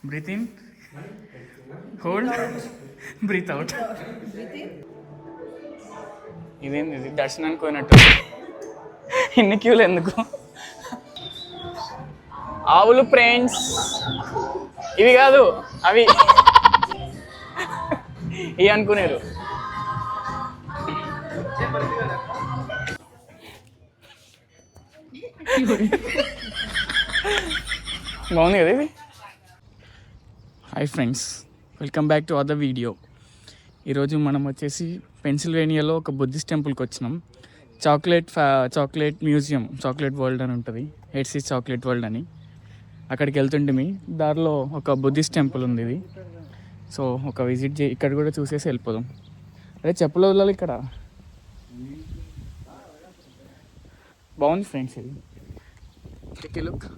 Breath in, hold, breath out. ఇదేంది ఇది? దర్శనానికి పోయినట్టు ఇన్ని క్యూలు ఎందుకు? ఆవులు ఫ్రెండ్స్, ఇవి కాదు అవి ఇవి అనుకునేరు. బాగుంది కదా ఇది. Hi friends, welcome back to other video. ఈరోజు మనం వచ్చేసి పెన్సిల్వేనియాలో ఒక బుద్ధిస్ట్ టెంపుల్కి వచ్చినాం. చాక్లెట్ మ్యూజియం, చాక్లెట్ వరల్డ్ అని ఉంటుంది, హెర్షీస్ చాక్లెట్ వరల్డ్ అని. అక్కడికి వెళ్తుంటే దారిలో ఒక బుద్ధిస్ట్ టెంపుల్ ఉంది ఇది. సో ఒక విజిట్ ఇక్కడ కూడా చూసేసి వెళ్ళిపోదాం. అదే చెప్పులు వదలాలి ఇక్కడ. బాగుంది ఫ్రెండ్స్ ఇది. Take a look.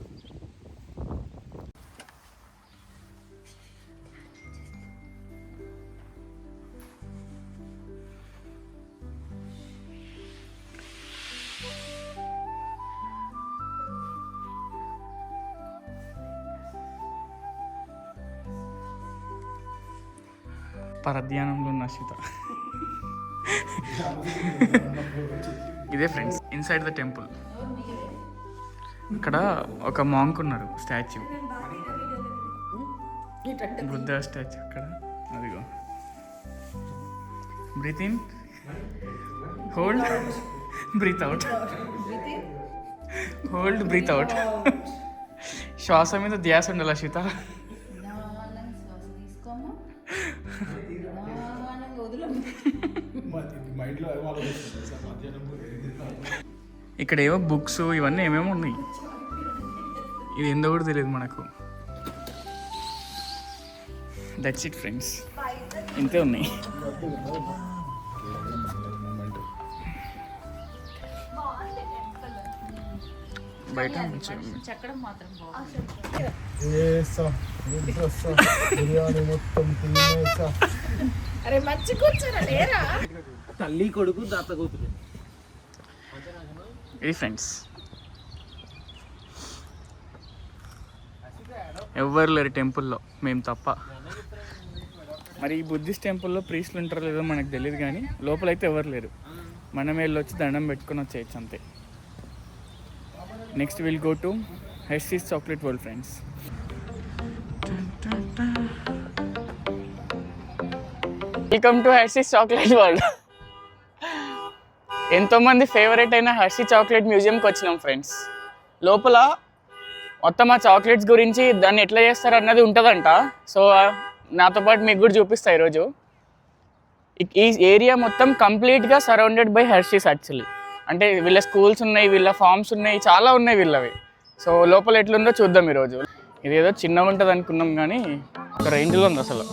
పరధ్యానంలో ఉన్న సీత. ఇదే ఫ్రెండ్స్ ఇన్సైడ్ ద టెంపుల్. ఇక్కడ ఒక మాంక్ ఉన్నారు, స్టాచ్యూ, బుద్ధ స్టాచ్యూ అక్కడ. అదిగో. Breath in, hold, breath out, hold, breath out. శ్వాస మీద ధ్యాస ఉండాలి సీత. ఇక్కడ ఏవో బుక్స్ ఇవన్నీ ఏమేమో ఉన్నాయి. ఇది ఏందో కూడా తెలియదు మనకు. దట్స్ ఇట్ ఫ్రెండ్స్, ఇంతే ఉన్నాయి. బయట చెక్కడం మాత్రం అరే మంచి కూర్చోరా లేరా. తల్లి కొడుకు దాత కూతురు. ఇది ఫ్రెండ్స్ ఎవ్వరు లేరు టెంపుల్లో, మేము తప్ప. మరి ఈ బుద్ధిస్ట్ టెంపుల్లో ప్రీస్టులు ఉంటారో లేదో మనకు తెలియదు, కానీ లోపలైతే ఎవరు లేరు. మనమే వెళ్ళొచ్చి దండం పెట్టుకొని వచ్చేయచ్చు అంతే. Next will go to Hershey's chocolate world friends. Welcome to Hershey's chocolate world. ఎంతోమంది ఫేవరెట్ అయిన హెర్షీ చాక్లెట్ మ్యూజియంకి వచ్చినాం ఫ్రెండ్స్. లోపల మొత్తం ఆ చాక్లెట్స్ గురించి, దాన్ని ఎట్లా చేస్తారు అన్నది ఉంటుందంట. సో నాతో పాటు మీకు కూడా చూపిస్తా ఈరోజు. ఈ ఏరియా మొత్తం కంప్లీట్గా సరౌండెడ్ బై హెర్షీస్ యాక్చువల్లీ. అంటే వీళ్ళ స్కూల్స్ ఉన్నాయి, వీళ్ళ ఫార్మ్స్ ఉన్నాయి, చాలా ఉన్నాయి వీళ్ళవి. సో లోపల ఎట్లుందో చూద్దాం ఈరోజు. ఇదేదో చిన్నగా ఉంటుంది అనుకున్నాం, కానీ ఒక రేంజ్లో ఉంది అసలు.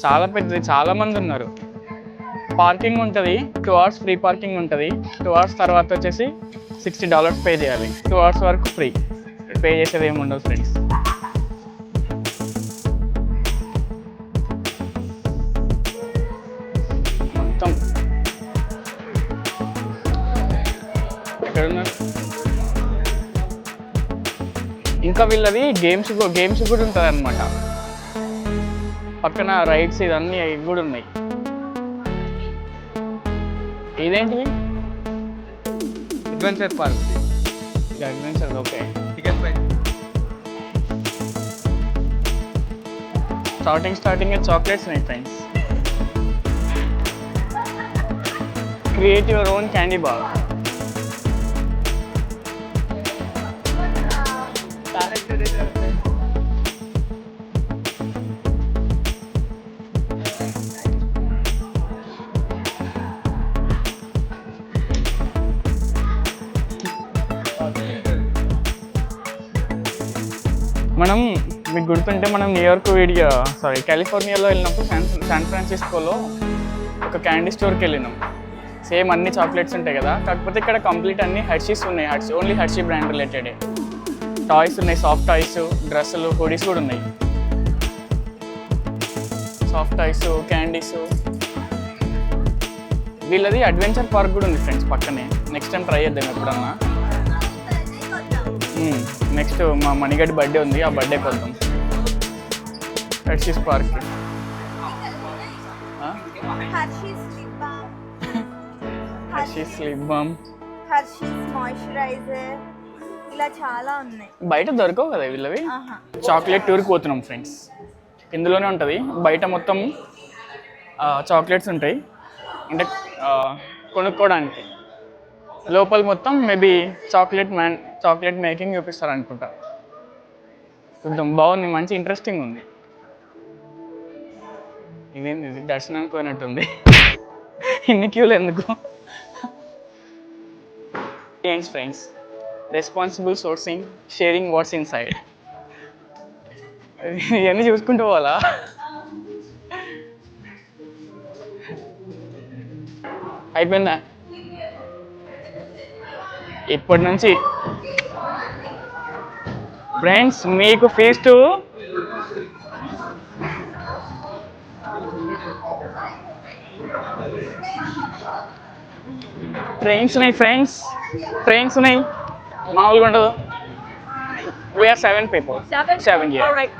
చాలా పెద్దది, చాలామంది ఉన్నారు. పార్కింగ్ ఉంటుంది, 2 hours ఫ్రీ పార్కింగ్ ఉంటుంది. 2 hours తర్వాత వచ్చేసి $60 పే చేయాలి. 2 hours వరకు ఫ్రీ, పే చేసేది ఏమి ఉండదు ఫ్రెండ్స్. మొత్తం ఎక్కడున్నారు. ఇంకా వీళ్ళది గేమ్స్ కూడా ఉంటుంది అనమాట. పక్కన రైడ్స్ ఇవన్నీ కూడా ఉన్నాయి. ఇదేంటివి? Adventure park. Adventure okay. Ticket price starting chocolates ఉన్నాయి friends. Create your own candy bar. మనం మీకు గుర్తుంటే మనం కాలిఫోర్నియాలో వెళ్ళినప్పుడు శాన్ ఫ్రాన్సిస్కోలో ఒక క్యాండీ స్టోర్కి వెళ్ళినాం. సేమ్ అన్ని చాక్లెట్స్ ఉంటాయి కదా, కాకపోతే ఇక్కడ కంప్లీట్ అన్ని హెర్షీస్ ఉన్నాయి. ఓన్లీ హెర్షీ బ్రాండ్ రిలేటెడే. టాయ్స్ ఉన్నాయి, సాఫ్ట్ టాయ్స్, డ్రెస్సులు, హుడీస్ కూడా ఉన్నాయి. Soft toys, candies. వీళ్ళది అడ్వెంచర్ పార్క్ కూడా ఉంది ఫ్రెండ్స్ పక్కనే. నెక్స్ట్ టైం ట్రై చేద్దాం ఎప్పుడన్నా. నెక్స్ట్ మా మణిగడ్డి బర్త్డే ఉంది, ఆ బర్త్డేకి వద్దాం. Hershey's park. Hershey's lip balm, Hershey's moisturiser, ఇలా చాలా ఉన్నాయి. బయట దొరకవు కదా వీళ్ళవి. చాక్లెట్ టూర్కి పోతున్నాం ఫ్రెండ్స్. ఇందులోనే ఉంటుంది. బయట మొత్తం చాక్లెట్స్ ఉంటాయి అంటే కొనుక్కోవడానికి. లోపల మొత్తం మేబీ చాక్లెట్ మేకింగ్ చూపిస్తారు అనుకుంటా. చూద్దాం, బాగుంది, మంచి ఇంట్రెస్టింగ్ ఉంది. ఇదేంది ఇది దర్శనానికి పోయినట్టుంది. ఇన్ని క్యూలు ఎందుకు? Friends, responsible sourcing, sharing what's inside. ఇవన్నీ చూసుకుంటూ పోవాలా? అయిపోయిందా? ఇప్పటి నుంచి ఫ్రెండ్స్ మీకు ఫీస్ట్ ట్రైన్స్ ఉన్నాయి ఫ్రెండ్స్, ట్రైన్స్ ఉన్నాయి, మామూలుగా ఉండదు. We are 7 people. 7, yeah. All right.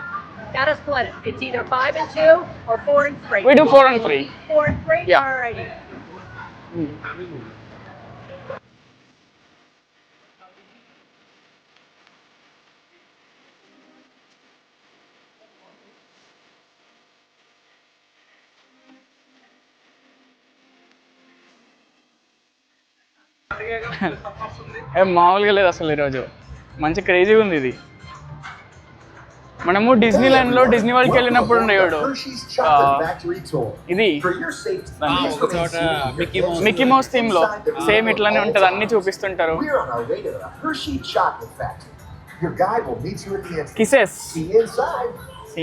Gotta split it. It's either 5 and 2 or 4 and 3. We do 4 and 3. 4 and 3? Yeah. All right. మామూలుగా లేదు అసలు. ఈరోజు మంచి క్రేజీగా ఉంది ఇది. మనము డిజ్నీ ల్యాండ్ లో డిజ్నీ వరల్డ్కి వెళ్ళినప్పుడు ఉండేవాడు ఇది మిక్కీ మౌస్ థీమ్ లో సేమ్ ఇట్లానే ఉంటుంది, అన్ని చూపిస్తుంటారు. Kisses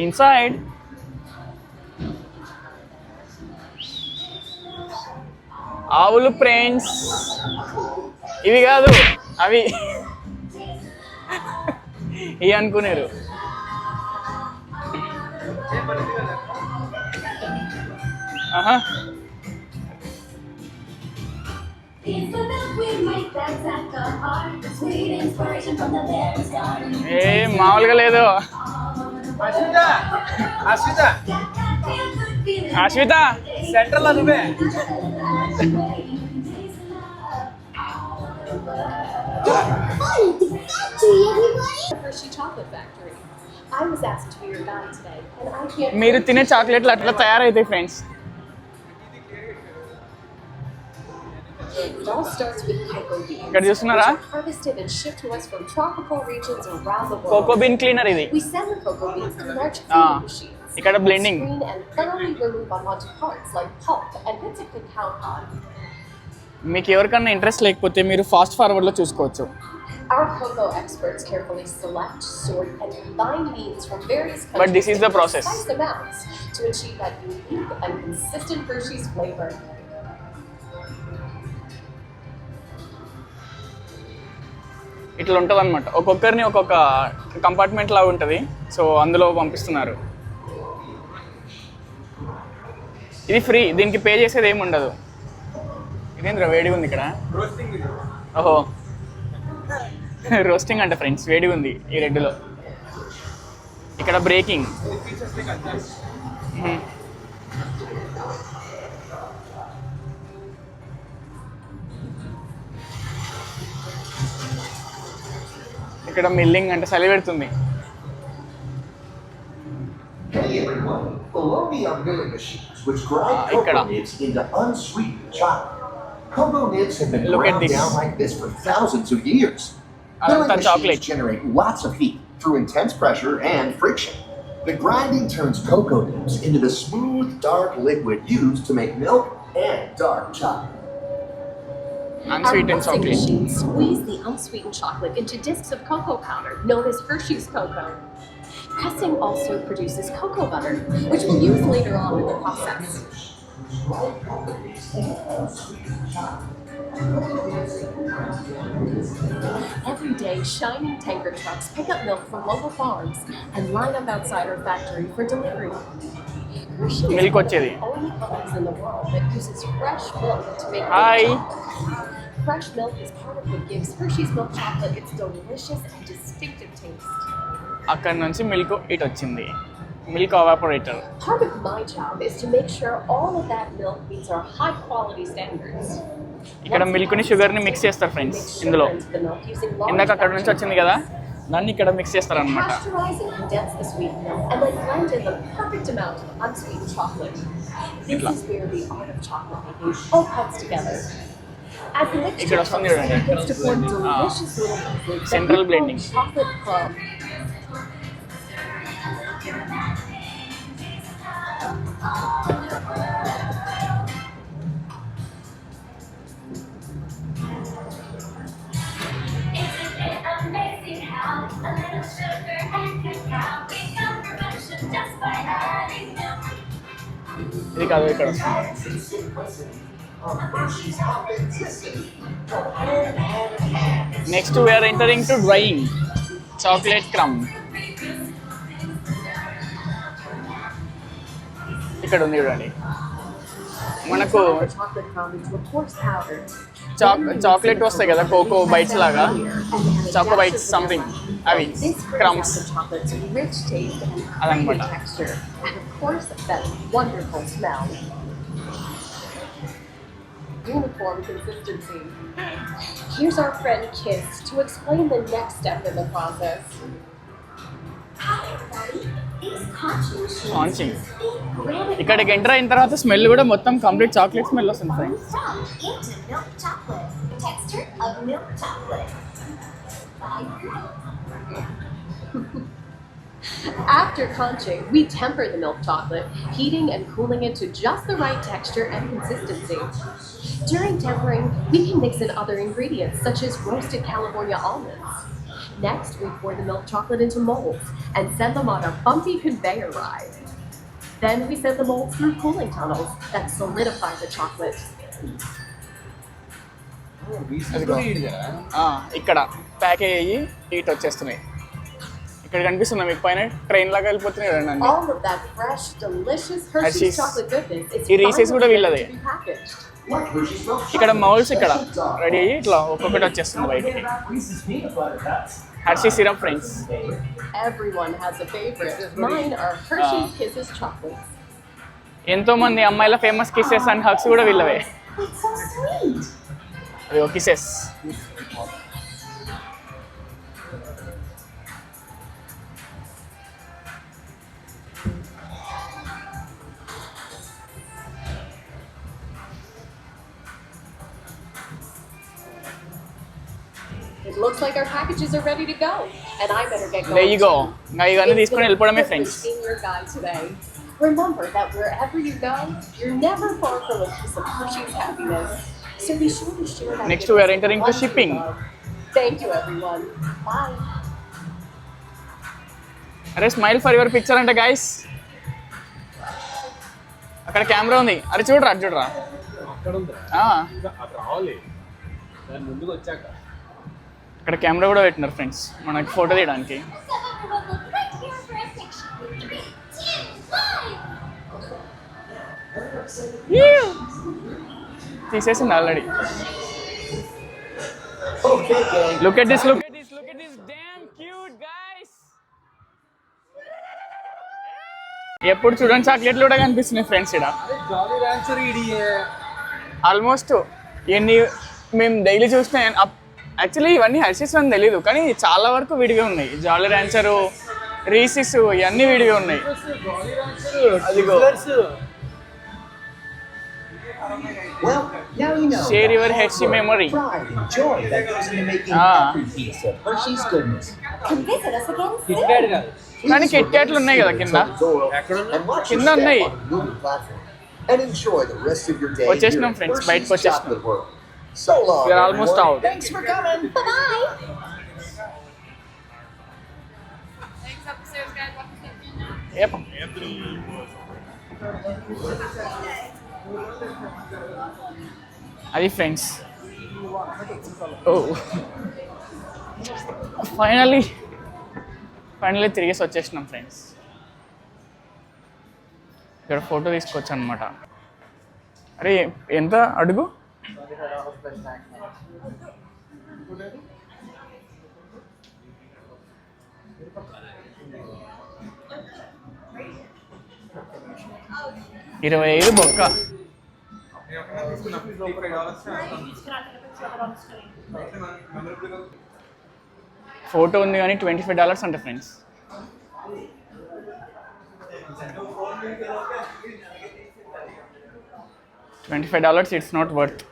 inside. ఆవులు ఫ్రెండ్స్, ఇవి కాదు అవి ఇవి అనుకున్నారు. ఏ మామూలుగా లేదు. అశ్విత సెంట్రల్ నువ్వే. మీరు తినే చాక్లెట్లు అట్లా తయారైతాయి friends. It all starts with cocoa beans. ఇక్కడ చూస్తున్నారా? Harvested and shipped to us from tropical regions around the world. Cocoa bean cleaner ఇది. We send the cocoa beans to large cleaning machines. ఇక్కడ blending. And thoroughly remove unwanted parts like pulp and bits of cacao pod. మీకు ఎవరికన్నా interest లేకపోతే మీరు fast forward లో చూసుకోవచ్చు. Our cocoa experts carefully select, sort, and combine beans from various countries. But this is the process. In precise amounts to achieve that unique and consistent Hershey's flavor. ఇట్లా ఉంటుంది అనమాట. ఒక్కొక్కరిని ఒక్కొక్క compartment లాగా ఉంటుంది. So అందులో పంపిస్తున్నారు. ఇది ఫ్రీ, దీనికి పే చేసేది ఏమి ఉండదు. ఇదేంద్ర వేడిగా ఉంది ఇక్కడ. ఓహో రోస్టింగ్ అంట ఫ్రెండ్స్, వేడిగా ఉంది ఈ రెడ్లో. ఇక్కడ బ్రేకింగ్. ఇక్కడ మిల్లింగ్ అంటే చలి పెడుతుంది. ఇక్కడ look at this. Like this for thousands of years. Milling machines generate lots of heat through intense pressure and friction. The grinding turns cocoa nibs into the smooth, dark liquid used to make milk and dark chocolate. Unsweetened chocolate. Machines squeeze the unsweetened chocolate into discs of cocoa powder, known as Hershey's cocoa. Pressing also produces cocoa butter, which we'll use later on in the process. Every day, shining tanker trucks pick up milk from local farms and line up outside our factory for delivery. Hershey is Milk one of వచ్చేది. the only companies in the world that uses fresh milk to make Hi. milk chocolate. Fresh milk is part of what gives Hershey's milk chocolate its delicious and distinctive taste. అక్కడ నుంచి milk ఇటు వచ్చింది. Milk evaporator. Part of my job is to make sure all of that milk meets our high quality standards. ఇక్కడ milk ని sugar ని mix చేస్తారు friends ఇందులో. ఇందాక అక్కడ నుంచి వచ్చింది కదా, దాన్ని ఇక్కడ మిక్స్ చేస్తారు అన్నమాట. Pasteurize and condense the sweetened milk and then blend in the perfect amount of unsweetened chocolate. This is where the art of chocolate making all comes together. As the mixture ఇక్కడ cooks, వస్తుంది it చూడండి. begins to form delicious little pieces that Central we call blending. chocolate plum. Amazing how a little sugar and cacao become perfection just by adding milk. ఇది కాదు, ఇక్కడ వస్తుంది. Next we're entering to drying chocolate crumb. ఇక్కడ ఉంది చూడండి, మనకు Chocolate crumb into a coarse powder. Chocolate వస్తాయి కదా, కోకో బైట్స్ లాగా, చాకో బైట్స్ సంథింగ్, అవి This brings crumbs. out the chocolate's rich taste and అదనమాట. creamy texture, and of course that wonderful smell. Uniform consistency. Here's our friend Kiss to explain the next step in the process. Hi everybody, these conching machines Conching. granite ఇక్కడికి enter అయిన తర్వాత smell కూడా మొత్తం complete chocolate smell వస్తుంది friends. from into milk chocolate. Texture of milk chocolate. After conching, we temper the milk chocolate, heating and cooling it to just the right texture and consistency. During tempering, we can mix in other ingredients such as roasted California almonds. Next, we pour the milk chocolate into molds and send them on a bumpy conveyor ride. Then we send the molds through cooling tunnels that solidify the chocolate. ఇక్కడ package అయ్యి heat వచ్చేస్తున్నాయి. ఇక్కడ కనిపిస్తుంది మీకు పైన train లాగా వెళ్ళిపోతున్నాయి చూడండి అన్ని. All of that fresh, delicious Hershey's Hershey's. chocolate goodness is ఈ Reese's కూడా finally వీళ్ళదే. ready to be packaged. ఇక్కడ మౌల్స్ ఇక్కడ రెడీ అయ్యి ఇట్లా ఒక్కొక్కటి వచ్చేస్తుంది బయటికి. Hershey syrup friends. Everyone has a favorite. Mine are Hershey's Kisses chocolates. ఎంతో మంది అమ్మాయిల ఫేమస్ కిసెస్ అండ్ హగ్స్ కూడా వీళ్ళవే. It's so sweet. అది ఒక kisses. It looks like our packages are ready to go, and I better get going. There you go. too. ఇంకా ఇవన్నీ It's తీసుకొని been a వెళ్ళిపోవడమే privilege friends. being your guide today. Remember that wherever you go, you're never far from a piece of Hershey's happiness. So be sure to share that. Next, with we are us entering to once you shipping. love. Thank you, everyone. Bye. అరే smile for your picture అంట guys. అక్కడ camera ఉంది, అరే చూడరా అటు చూడరా. అక్కడ camera కూడా పెట్టినారు ఫ్రెండ్స్ మనకి ఫోటో తీయడానికి. తీసేసింది already. Look at this, look at this, look at this damn cute guys. ఎప్పుడు చూడండి చాక్లెట్లు కూడా కనిపిస్తున్నాయి ఫ్రెండ్స్ ఇక్కడ. ఆల్మోస్ట్ ఎన్ని మేము డైలీ చూసిన, యాక్చువల్లీ ఇవన్నీ హర్షీస్ అని తెలీదు కానీ చాలా వరకు విడిగా ఉన్నాయి. జాలీ ర్యాంచరు, రీసిస్ ఇవన్నీ విడిగా ఉన్నాయి. అదిగో Well, now you know. Share your Hershey memory. Pride and joy that goes into making every piece of Hershey's goodness. Come visit us again soon. కానీ కిట్ క్యాట్లు ఉన్నాయి కదా కింద. And watch your కింద step ఉన్నాయి. on the movie platform. And enjoy the rest of your day here వచ్చేసినాం in friends, బయటకు Hershey's వచ్చేసినాం. chocolate world. So long, We are almost everyone. out. Thanks for coming. Bye-bye. Yep. అది friends. ఓ finally తిరిగేసి వచ్చేసినాం friends. ఇక్కడ photo తీసుకోవచ్చు అనమాట. అరే ఎంత అడుగు. 25 బొక్క. ఫోటో ఉంది కానీ $25 అంట ఫ్రెండ్స్. $25 it's not worth.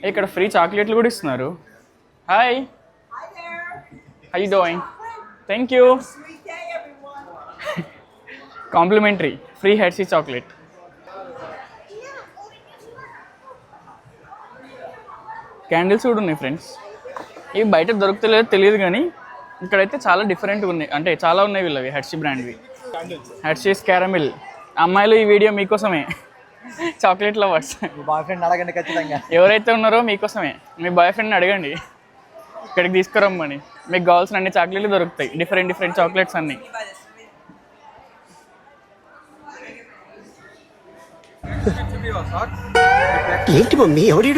ఇక్కడ ఫ్రీ చాక్లెట్లు కూడా ఇస్తున్నారు. Hi, how you doing? Thank you. Complementary free Hershey chocolate. Candles కూడా ఉన్నాయి ఫ్రెండ్స్. ఇవి బయట దొరుకుతలేదో తెలియదు కానీ ఇక్కడైతే చాలా డిఫరెంట్గా ఉన్నాయి, అంటే చాలా ఉన్నాయి వీళ్ళవి హెర్షీ బ్రాండ్వి. Hershey's caramel. అమ్మాయిలు ఈ వీడియో మీకోసమే, చాక్లెట్ లవర్స్. బాయ్ ఫ్రెండ్ అడగండి ఖచ్చితంగా. ఎవరైతే ఉన్నారో మీకోసమే. మీ బాయ్ ఫ్రెండ్ని అడగండి ఇక్కడికి తీసుకురమ్మని. మీకు కావాల్సిన అన్ని చాక్లెట్లు దొరుకుతాయి, డిఫరెంట్ చాక్లెట్స్ అన్నీ. ఏంటి మమ్మీ ఎవరి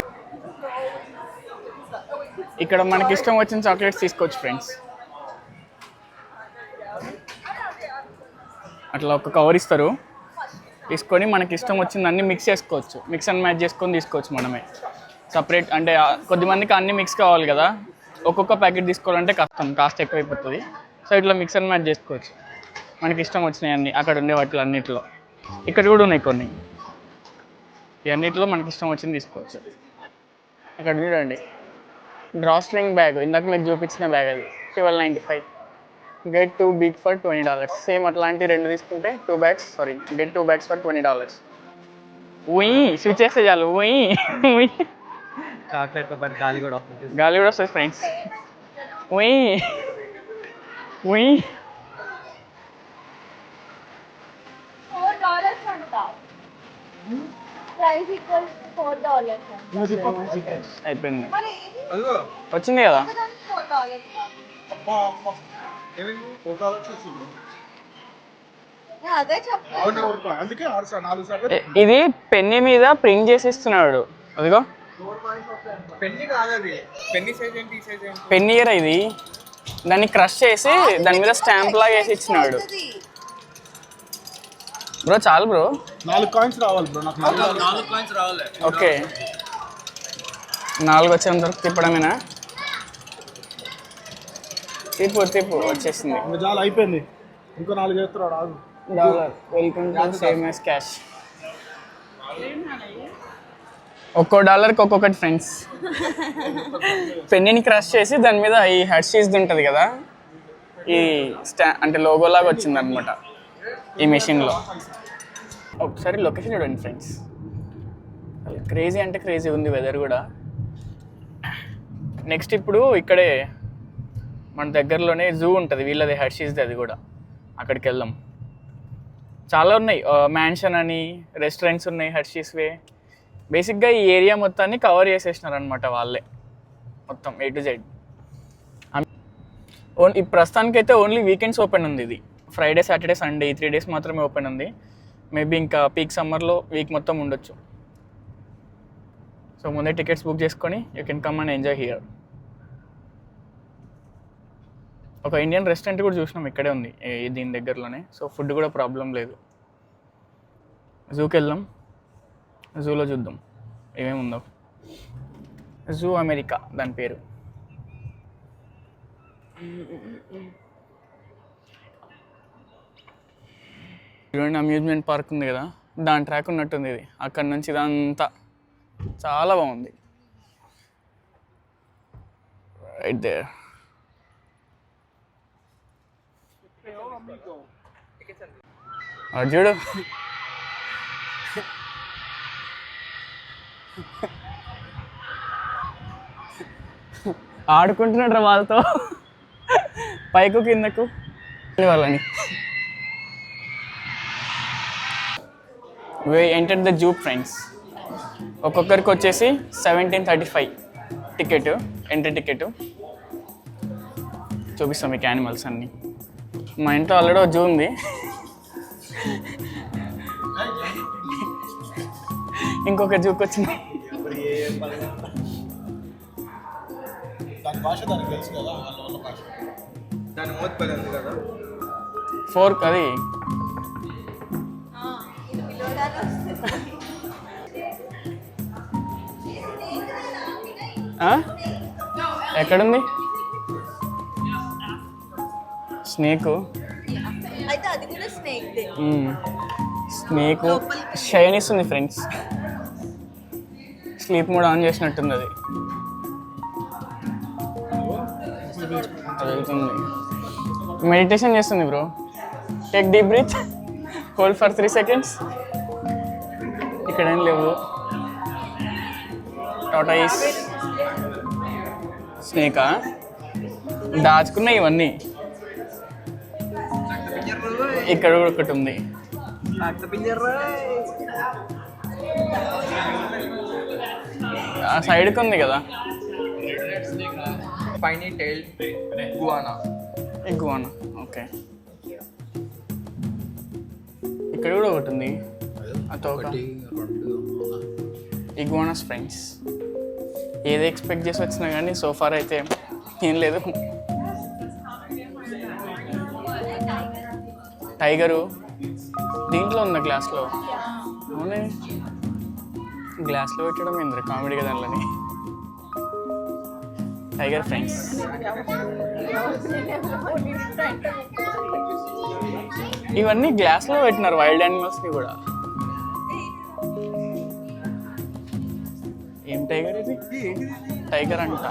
ఇక్కడ మనకి ఇష్టం వచ్చిన చాక్లెట్స్ తీసుకోవచ్చు ఫ్రెండ్స్. అట్లా ఒక కవర్ ఇస్తారు, తీసుకొని మనకి ఇష్టం వచ్చింది మిక్స్ చేసుకోవచ్చు. మిక్స్ అండ్ మ్యాచ్ చేసుకొని తీసుకోవచ్చు మనమే. సపరేట్ అంటే కొద్దిమందికి అన్ని మిక్స్ కావాలి కదా, ఒక్కొక్క ప్యాకెట్ తీసుకోవాలంటే కష్టం, కాస్ట్ ఎక్కువైపోతుంది. సో ఇట్లా మిక్స్ అండ్ మ్యాచ్ చేసుకోవచ్చు మనకి ఇష్టం వచ్చినాయి అన్నీ. అక్కడ ఉండే వాటిలో అన్నిట్లో, ఇక్కడ కూడా ఉన్నాయి కొన్ని. ఈ అన్నిట్లో మనకి ఇష్టం వచ్చింది తీసుకోవచ్చు. అక్కడ చూడండి, డ్రాస్ట్రింగ్ బ్యాగ్, ఇందాక మీకు చూపించిన బ్యాగ్ అది $12.95. Get 2 big for $20. సేమ్ అట్లాంటి 2 తీసుకుంటే 2 bags, sorry get 2 bags for $20. We switch చేస్తే చాలు, ఉయ్ ఉయ్ చాక్లెట్ పేపర్ గాలి కూడా వస్తుంది. గాలి కూడా వస్తుంది ఫ్రెండ్స్. ఉయ్ ఉయ్ $4 అంట. Price equals $4. అయిపోయింది, మరి వచ్చింది కదా. $4. అదే చెప్పు. ఇది పెన్ని మీద ప్రింట్ చేసి ఇస్తున్నాడు. అదిగో పెన్ని ఇయర్ ఇది, దాన్ని క్రష్ చేసి దాని మీద స్టాంప్ లాగా వేసి ఇచ్చినాడు. బ్రో చాలు బ్రో, 4 కాయిన్స్ రావాలి బ్రో. నాకు 4 కాయిన్స్ రావాలి. ఓకే, 4 వచ్చేంత వరకు తిప్పడమేనా? తిప్పు వచ్చేసింది. ఇంకా చాలా అయిపోయింది, ఇంకో 4 చేస్తున్నాడు. ఆగు. Welcome to same as cash. ఒక్కో డాలర్కి ఒక్కొక్కటి ఫ్రెండ్స్. పెన్నీని క్రష్ చేసి దాని మీద ఈ హెర్షీస్ ఉంటుంది కదా, ఈ అంటే లోగో లాగా వచ్చింది అనమాట ఈ మెషిన్లో. ఒకసారి లొకేషన్ చూడండి ఫ్రెండ్స్, క్రేజీ అంటే క్రేజీ ఉంది వెదర్ కూడా. నెక్స్ట్ ఇప్పుడు ఇక్కడే మన దగ్గరలోనే జూ ఉంటుంది వీళ్ళది, హెర్షీస్ది, అది కూడా అక్కడికి వెళ్దాం. చాలా ఉన్నాయి, మ్యాన్షన్ అని రెస్టారెంట్స్ ఉన్నాయి హెర్షీస్వే. బేసిక్గా ఈ ఏరియా మొత్తాన్ని కవర్ చేసేసినారు అనమాట వాళ్ళే, మొత్తం A to Z. ఈ ప్రస్తుతానికైతే ఓన్లీ వీకెండ్స్ ఓపెన్ ఉంది. ఇది ఫ్రైడే, సాటర్డే, సండే ఈ 3 days మాత్రమే ఓపెన్ ఉంది. మేబీ ఇంకా పీక్ సమ్మర్లో వీక్ మొత్తం ఉండొచ్చు. సో ముందే టికెట్స్ బుక్ చేసుకొని you can come and enjoy here. ఒక ఇండియన్ రెస్టారెంట్ కూడా చూసినాం, ఇక్కడే ఉంది దీని దగ్గరలోనే. సో ఫుడ్ కూడా ప్రాబ్లం లేదు. జూకి వెళ్దాం, జూలో చూద్దాం ఏమేమి ఉందో. జూ అమెరికా దాని పేరు. చూడండి, అమ్యూజ్మెంట్ పార్క్ ఉంది కదా, దాని ట్రాక్ ఉన్నట్టుంది ఇది. అక్కడ నుంచి ఇదంతా చాలా బాగుంది. Right there. చూడు, ఆడుకుంటున్నాడు వాళ్ళతో, పైకు కిందకు వాళ్ళని. we entered the zoo friends. ఒక్కొక్కరికి వచ్చేసి $17.35 టికెట్, ఎంట్రీ టికెట్. చూపిస్తాం మీకు యానిమల్స్ అన్నీ. మా ఇంట్లో ఆల్రెడీ జూ ఉంది, ఇంకొక జూకి వచ్చింది. దాని భాష దానికి తెలుసు కదా, వాళ్ళ భాష. దాని మోత్పల్లి ఉంది కదా, 4 అది ఎక్కడుంది స్నేకు? అయితే అది కూడా స్నేక్ దే. స్నేకు షైన్ ఇస్తుంది ఫ్రెండ్స్. స్లీప్ మోడ్ ఆన్ చేసినట్టుంది అది. వెళ్తుంది, మెడిటేషన్ చేస్తుంది bro. Take deep breath, hold for 3 seconds. ఇక్కడేం లేవు. టాటాయిస్ స్నేకా దాచుకున్న ఇవన్నీ. ఇక్కడ కూడా ఒకటి ఉంది. ఆ సైడ్కి ఉంది కదా. ఇగ్వానా ఓకే. ఇక్కడ కూడా ఒకటి ఉంది. Iguanas friends. ఏది ఎక్స్పెక్ట్ చేసి వచ్చినా కానీ సోఫార్ అయితే ఏం లేదు. టైగరు దీంట్లో ఉందా గ్లాస్లో? అవునే, గ్లాస్లో పెట్టడం ఏంద్ర కామెడీగా దానిలోని. Tiger friends. ఇవన్నీ గ్లాస్లో పెట్టినారు వైల్డ్ యానిమల్స్ని కూడా. ఏం టైగర్ ఇది? టైగర్ అంట,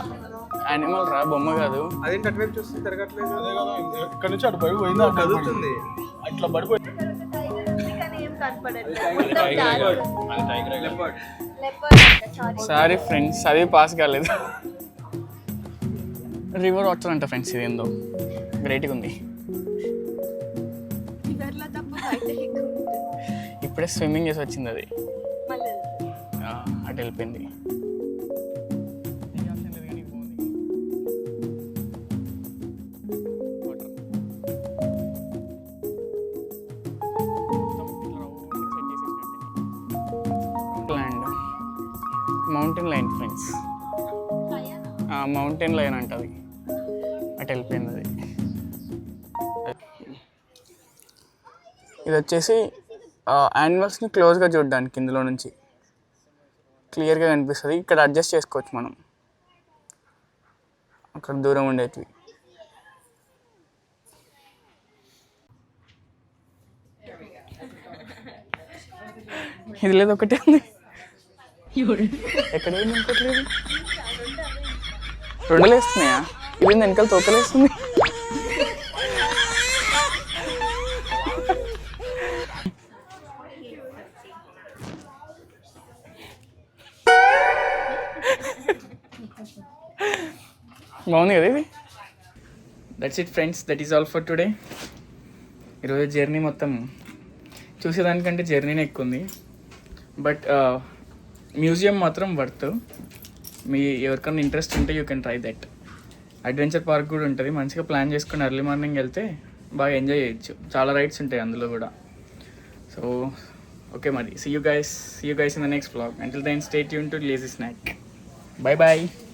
యానిమల్ రా, బొమ్మ కాదు. అదేంటి అటువైపు చూస్తే తిరగట్లేదు? అదే కదా, ఇక్కడ నుంచి అటు పడి పోయిందా? కదులుతుంది అట్లా పడిపోయి. సారీ ఫ్రెండ్స్, అది పాస్ కాలేదు. రివర్ వాటర్ అంట ఫ్రెండ్స్. ఇది ఏందో గ్రేట్గా ఉంది. ఇప్పుడే స్విమ్మింగ్ చేసి వచ్చింది అది. అటు వెళ్ళిపోయింది. Mountain line friends. Mountain line అంటది. అటు వెళ్ళిపోయింది అది. ఇది వచ్చేసి యానిమల్స్ని క్లోజ్గా చూడడానికి ఇందులో నుంచి క్లియర్గా కనిపిస్తుంది. ఇక్కడ అడ్జస్ట్ చేసుకోవచ్చు మనం, అక్కడ దూరం ఉండేటివి. ఇది లేదు, ఒకటే ఉంది. ఎక్కడ ఇంకోట్లేదు. రెండులు వేస్తున్నాయా? ఇది వెనకాల తోకలు వేస్తుంది. బాగుంది కదా ఇది. That's it friends, that is all for today. ఈరోజు జర్నీ మొత్తం చూసేదానికంటే జర్నీనే ఎక్కువ ఉంది. బట్ మ్యూజియం మాత్రం వర్త్. మీ ఎవరికైనా ఇంట్రెస్ట్ ఉంటే you can try that. Adventure park కూడా ఉంటుంది. మంచిగా ప్లాన్ చేసుకుని ఎర్లీ మార్నింగ్ వెళ్తే బాగా ఎంజాయ్ చేయొచ్చు. చాలా రైడ్స్ ఉంటాయి అందులో కూడా. సో ఓకే మరి, see you guys in the next vlog. Until then, stay tuned to Lazy Snack. Bye bye.